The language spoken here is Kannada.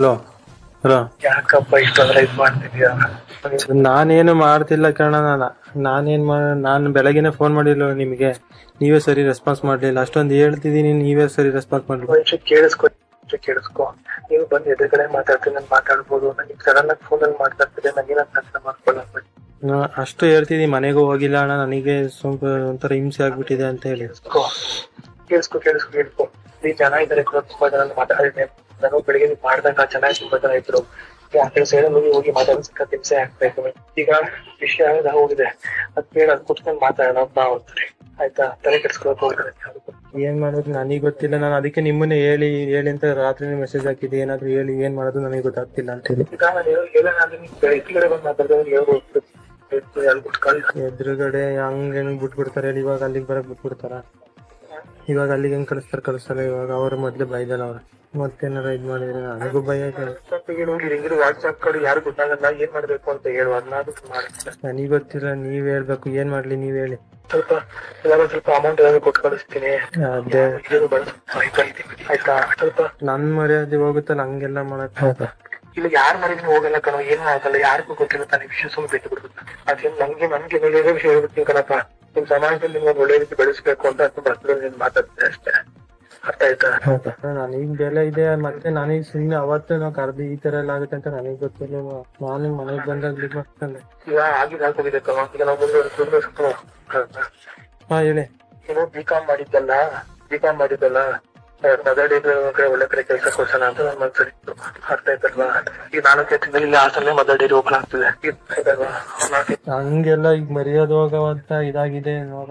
Hello hello. ಯಾಕಪ್ಪ ಇಷ್ಟೊಂದ್ರೆ ಇದ್ ಮಾಡ್ತಿದ್ಯಾ? ನಾನೇನು ಮಾಡ್ತಿಲ್ಲ ಕಣ. ನಾನು ಬೆಳಗ್ಗೆನೆ ಫೋನ್ ಮಾಡಿಲ್ಲ ನಿಮಗೆ, ನೀವೇ ಸರಿ ರೆಸ್ಪಾನ್ಸ್ ಮಾಡ್ಲಿಲ್ಲ. ಅಷ್ಟೊಂದು ಹೇಳ್ತಿದೀನಿ, ನೀವೇ ಸರಿ ರೆಸ್ಪಾನ್ಸ್ ಮಾಡ್ಲಿಲ್ಲ. ಕೇಳಿಸ್ಕೊ ನೀವು ಬಂದು ಎದುರುಗಡೆ ಮಾತಾಡ್ತೀನಿ, ನಾನು ಮಾತಾಡ್ಬೋದು. ನನಗೆ ಸಡನ್ ಆಗಿ ಫೋನಲ್ಲಿ ಮಾತಾಡ್ತಿದ್ದೆ, ನನಗೆ ಅರ್ಥ ಮಾಡ್ಕೊಳ್ಳ. ಅಷ್ಟು ಹೇಳ್ತಿದೀನಿ, ಮನೆಗೂ ಹೋಗಿಲ್ಲ ಅಣ್ಣ, ನನಗೆ ಸ್ವಲ್ಪ ಒಂಥರ ಹಿಂಸೆ ಆಗ್ಬಿಟ್ಟಿದೆ ಅಂತ ಹೇಳಿ. ಕೇಳಿಸ್ಕೊ ಈ ಜನ ಇದ್ದಾರೆ, ತುಂಬಾ ಜನ ಮಾತಾಡಿದ್ದೆ. ನಾನು ಬೆಳಿಗ್ಗೆ ಮಾಡ್ದಾಗ ಚೆನ್ನಾಗಿ ತುಂಬಾ ಜನ ಇದ್ರು. ಆ ಕಡೆ ಸೈಡ್ ಹೋಗಿ ಮಾತಾಡ್ಸಕ್ಕೆ ಹಿಂಸೆ ಆಗ್ಬೇಕು. ಈಗ ವಿಷಯ ಹೋಗಿದೆ, ಅದ್ ಬೇಡ, ಅದ್ ಕುತ್ಕೊಂಡು ಮಾತಾಡೋಣ ಅಂತ ಹೋಗ್ತಾರೆ. ಆಯ್ತಾ? ತಲೆ ಕೆಡ್ಸ್ಕೊಳಕ್ ಹೋಗ್ತಾರೆ. ಏನ್ ಮಾಡೋದು ನನಗೆ ಗೊತ್ತಿಲ್ಲ. ನಾನು ಅದಕ್ಕೆ ನಿಮ್ಮನ್ನೇ ಹೇಳಿ ಅಂತ ರಾತ್ರಿ ಮೆಸೇಜ್ ಹಾಕಿದ್ದೆ. ಏನಾದ್ರು ಹೇಳಿ, ಏನ್ ಮಾಡೋದು ನನಗೆ ಗೊತ್ತಾಗ್ತಿಲ್ಲ ಅಂತ ಹೇಳಿ. ಈಗ ನಾನು ಎದುರುಗಡೆ ಬಂದು ಮಾತಾಡಿದ್ರೆ ಹೇಳ್ಬೋದು, ಎದುರುಗಡೆ ಹಂಗ್ ಬಿಟ್ಬಿಡ್ತಾರೆ ಹೇಳಿ. ಇವಾಗ ಅಲ್ಲಿಗೆ ಬರಕ್ ಬಿಟ್ಬಿಡ್ತಾರ? ಇವಾಗ ಅಲ್ಲಿಗೆ ಹೆಂಗ್ ಕಳಿಸ್ತಾರ? ಇವಾಗ ಅವ್ರ ಮೊದ್ಲು ಬೈದಲ್ಲ ಅವ್ರ, ಮತ್ತೇನಾರ ಇದ್ ಮಾಡಿದ್ರೆ ನನಗೂ ಭಯ. ವಾಟ್ಸ್ಆಪ್ ಕಡೆ ಯಾರು ಗೊತ್ತಾಗಲ್ಲ, ಏನ್ ಮಾಡ್ಬೇಕು ಅಂತ ಹೇಳುವ. ನನಗ್ ಗೊತ್ತಿಲ್ಲ, ನೀವ್ ಹೇಳ್ಬೇಕು. ಏನ್ ಮಾಡ್ಲಿ ನೀವ್ ಹೇಳಿ. ಸ್ವಲ್ಪ ಅಮೌಂಟ್ ಏನಾದ್ರು ಕೊಟ್ಟು ಕಳಿಸ್ತೀನಿ. ಅದೇ ಆಯ್ತಾ? ಸ್ವಲ್ಪ ನನ್ ಮರ್ಯಾದೆ ಹೋಗುತ್ತಲ್ಲ ಹಂಗೆಲ್ಲ ಮಾಡಕ್. ಇಲ್ಲ, ಯಾರು ಮರಿದ್ರು ಹೋಗಲ್ಲ ಕಣೋ, ಏನು ಆಗಲ್ಲ. ಯಾರಿಗೂ ಗೊತ್ತಿಲ್ಲ ತಾನೇ ವಿಷಯ, ಸುಮ್ಮನೆ ಬಿಟ್ಟು ಬಿಡ್ಬೇಕು. ಅದೇ ನನ್ಗೆ ಒಳ್ಳೆ ವಿಷಯ ಹೇಳ್ಬಿಡ್ತೀನಿ ಕಣಪ್ಪ. ನಿಮ್ ಸಮಾಜದಲ್ಲಿ ನೀವು ಒಳ್ಳೆ ರೀತಿ ಬೆಳೆಸ್ಬೇಕು ಅಂತ ನೀನ್ ಮಾತಾಡ್ತೀನಿ ಅಷ್ಟೇ. ಅರ್ಥ ಆಯ್ತಾ? ನನಗ್ ಬೆಲೆ ಇದೆ, ಮತ್ತೆ ನನಗ್ ಸುಮ್ನೆ ಅವತ್ತು ನಾವು ಕರ್ದು ಈ ತರ ಎಲ್ಲ ಆಗುತ್ತೆ ಅಂತ ನನಗ್ ಗೊತ್ತಿಲ್ಲ. ನಾನು ಮನೆಗ್ ಬಂದಾಗ ಮಾಡ್ತಾನೆ. ಈಗ ಆಗಿದ್ ಹೋಗಿದೆ ಕಣೋ. ಈಗ ನಾವು ಹಾ ಹೇಳಿ. ಏನೋ ಬಿಕಾಮ್ ಮಾಡಿದ್ದಲ್ಲ ಮದರ್ ಡೇ ಒಳ್ಳೆ ಕಡೆ ಕೆಲಸ ಕೊಡ್ಸೋಣ ಅಂತ ನನ್ನ ಮನ್ಸಲ್ಲಿ ಇತ್ತು. ಅರ್ಥ ಆಯ್ತಲ್ವಾ? ಈಗ 4 ತಿಂಗಳಲ್ಲಿ ಹಾಸನಲ್ಲೇ ಮದರ್ ಡೈರಿ ಓಪನ್ ಆಗ್ತಿದೆ. ಹಂಗೆಲ್ಲ ಈಗ ಮರ್ಯಾದೆ ಹೋಗವಂತ ಇದಾಗಿದೆ ನೋಡ.